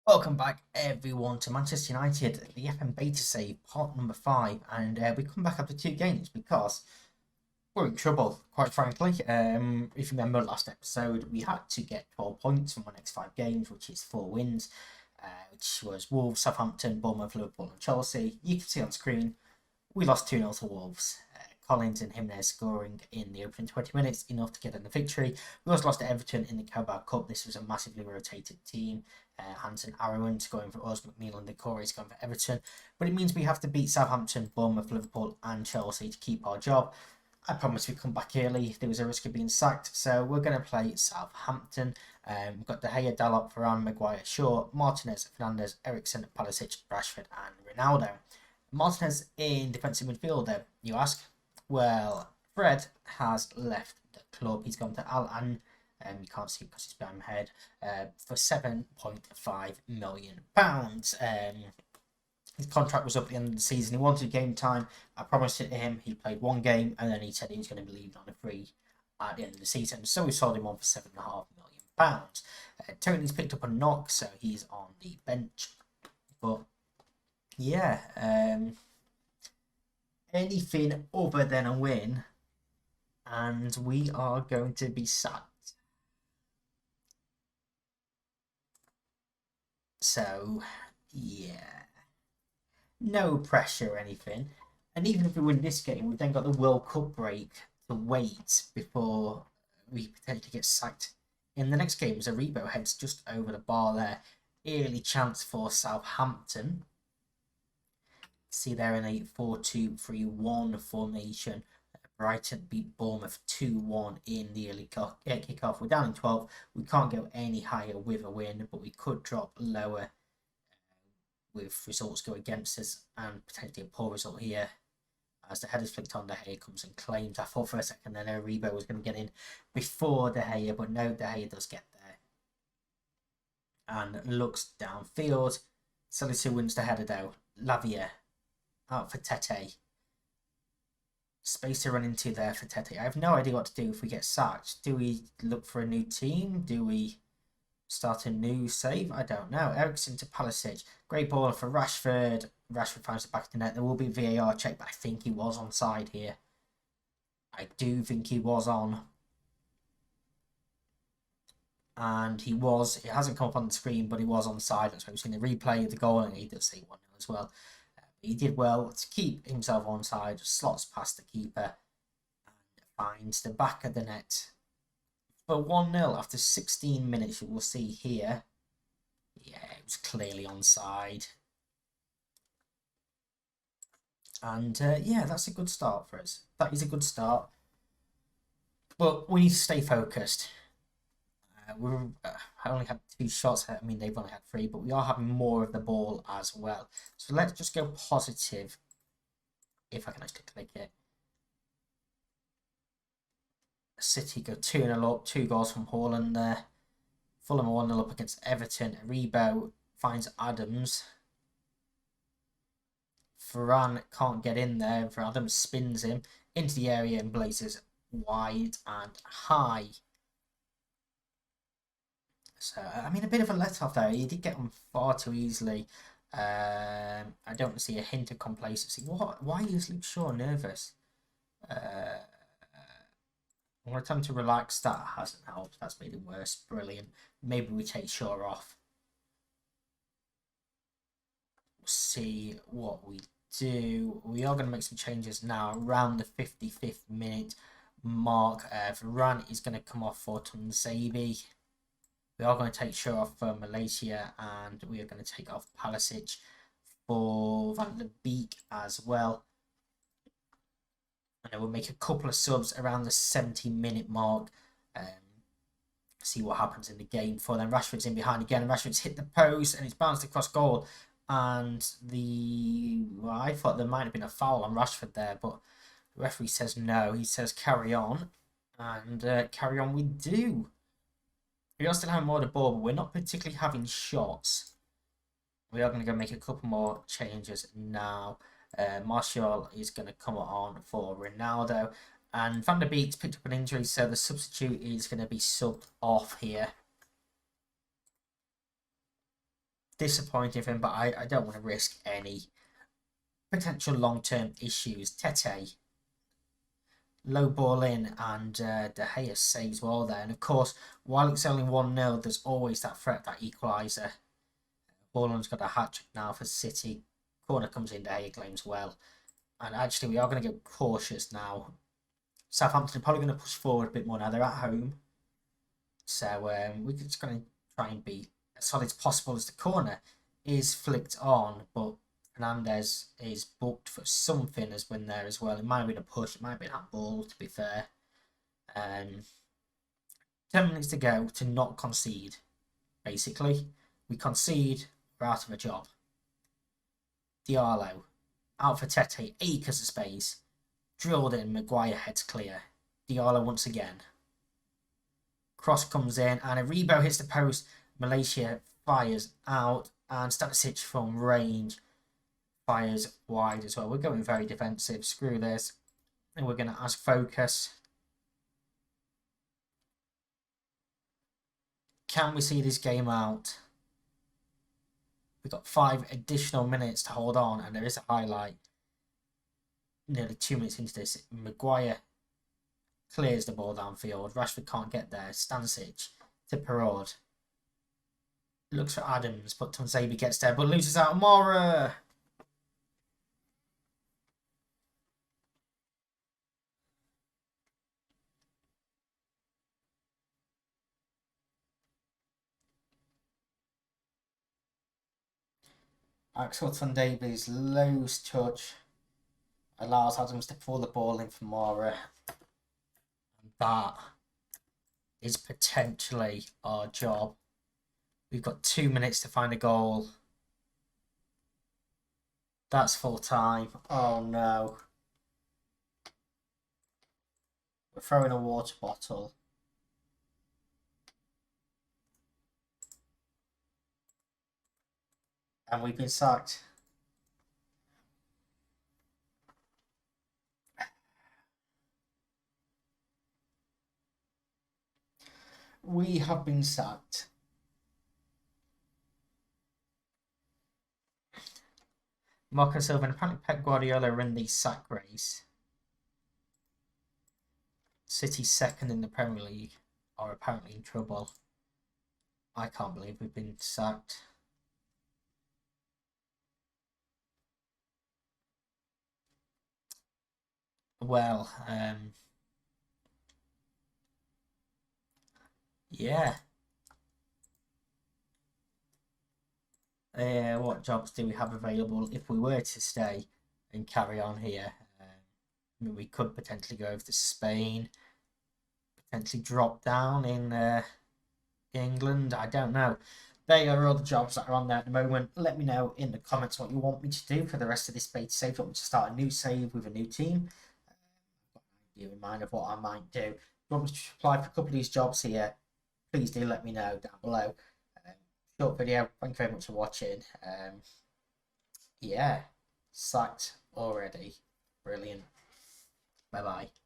Welcome back, everyone, to Manchester United, the FM Beta Save, part number 5. And we come back after 2 games because we're in trouble, quite frankly. If you remember last episode, we had to get 12 points from our next 5 games, which is 4 wins, which was Wolves, Southampton, Bournemouth, Liverpool, and Chelsea. You can see on screen, we lost 2-0 to Wolves. Collins and Jimenez scoring in the opening 20 minutes, enough to get in the victory. We also lost to Everton in the Carabao Cup. This was a massively rotated team. Hansen Aaron going for us, McNeil and Decore is going for Everton. But it means we have to beat Southampton, Bournemouth, Liverpool, and Chelsea to keep our job. I promised we'd come back early if there was a risk of being sacked, so we're going to play Southampton. We've got De Gea, Dalot, Varane, Maguire, Shaw, Martinez, Fernandes, Ericsson, Pulisic, Rashford, and Ronaldo. Martinez in defensive midfielder, you ask? Well, Fred has left the club. He's gone to Al An. You can't see because it's behind my head. For £7.5 million. His contract was up at the end of the season. He wanted game time. I promised it to him. He played 1 game and then he said he was going to be leaving on a free at the end of the season. So we sold him on for £7.5 million. Tony's picked up a knock, so he's on the bench. But yeah, anything other than a win, and we are going to be sacked. So, yeah, no pressure or anything. And even if we win this game, we've then got the World Cup break to wait before we potentially get sacked. In the next game, Zaribo heads just over the bar there. Early chance for Southampton. See there in a 4-2-3-1 formation. Brighton beat Bournemouth 2-1 in the early kick-off. We're down in 12. We can't go any higher with a win, but we could drop lower with results go against us and potentially a poor result here. As the header's flicked on, De Gea comes and claims. I thought for a second then Aribo was going to get in before De Gea, but no, De Gea does get there. And looks downfield. Salisu wins the header though. Lavia out for Tete. Space to run into there for Tete. I have no idea what to do if we get sacked. Do we look for a new team? Do we start a new save? I don't know. Ericsson to Pulisic. Great ball for Rashford. Rashford finds the back of the net. There will be VAR check, but I think he was onside here. I do think he was on. And he was. It hasn't come up on the screen, but he was onside. That's why we've seen the replay of the goal, and he does say 1-0 as well. He did well to keep himself onside, slots past the keeper, and finds the back of the net for 1-0 after 16 minutes. You will see here. Yeah, it was clearly onside. And yeah, that's a good start for us. That is a good start. But we need to stay focused. I only had 2 shots. I mean, they've only had 3, but we are having more of the ball as well. So let's just go positive. If I can actually click it. City go 2-0 up. 2 goals from Haaland there. Fulham 1-0 up against Everton. Rebo finds Adams. Varane can't get in there. Adams spins him into the area and blazes wide and high. So, I mean, a bit of a let-off there. He did get on far too easily. I don't see a hint of complacency. Why is Luke Shaw nervous? I want to tell him to relax. That hasn't helped. That's made it worse. Brilliant. Maybe we take Shaw off. We'll see what we do. We are going to make some changes now around the 55th minute mark. Varane is going to come off for Tunzabi. We are going to take Shaw off for Malaysia, and we are going to take off Pulisic for Van der Beek as well. And then we'll make a couple of subs around the 70-minute mark. See what happens in the game. For then Rashford's in behind again, and Rashford's hit the post, and it's bounced across goal. And I thought there might have been a foul on Rashford there, but the referee says no. He says carry on, and carry on we do. We are still having more of the ball, but we're not particularly having shots. We are going to go make a couple more changes now. Martial is going to come on for Ronaldo. And Van der Beek's picked up an injury, so the substitute is going to be subbed off here. disappointing for him, but I don't want to risk any potential long-term issues. Tete, low ball in, and De Gea saves well there. And of course, while it's only 1-0, there's always that threat, that equaliser. Haaland's got a hat-trick now for City. Corner comes in, De Gea claims well. And actually, we are going to get cautious now. Southampton are probably going to push forward a bit more now. They're at home. So we're just going to try and be as solid as possible as the corner is flicked on. But Fernandes is booked for something as been there as well. It might have been a push. It might have been that ball, to be fair. 10 minutes to go to not concede, basically. We concede, we're out of a job. Diallo, out for Tete, acres of space. Drilled in, Maguire heads clear. Diallo once again. Cross comes in, and Aribo hits the post. Malaysia fires out, and Stanisic from range fires wide as well. We're going very defensive. Screw this. And we're going to ask focus. Can we see this game out? We've got 5 additional minutes to hold on, and there is a highlight. Nearly 2 minutes into this, Maguire clears the ball downfield. Rashford can't get there. Stanisic to Perraud. Looks for Adams, but Tuanzebe gets there, but loses out. Mora! Axel Tuanzebe's loose touch allows Adams to pull the ball in for Mora. And that is potentially our job. We've got 2 minutes to find a goal. That's full time. Oh no. We're throwing a water bottle. And we've been sacked. We have been sacked. Marco Silva and apparently Pep Guardiola are in the sack race. City second in the Premier League are apparently in trouble. I can't believe we've been sacked. Well, yeah. What jobs do we have available if we were to stay and carry on here? I mean, we could potentially go over to Spain, potentially drop down in England. I don't know. They are all the jobs that are on there at the moment. Let me know in the comments what you want me to do for the rest of this beta save. Do you want me to start a new save with a new team? I've got an idea in mind of what I might do. If you want me to apply for a couple of these jobs here, please do let me know down below. Short video. Thank you very much for watching. Yeah, sacked already. Brilliant. Bye bye.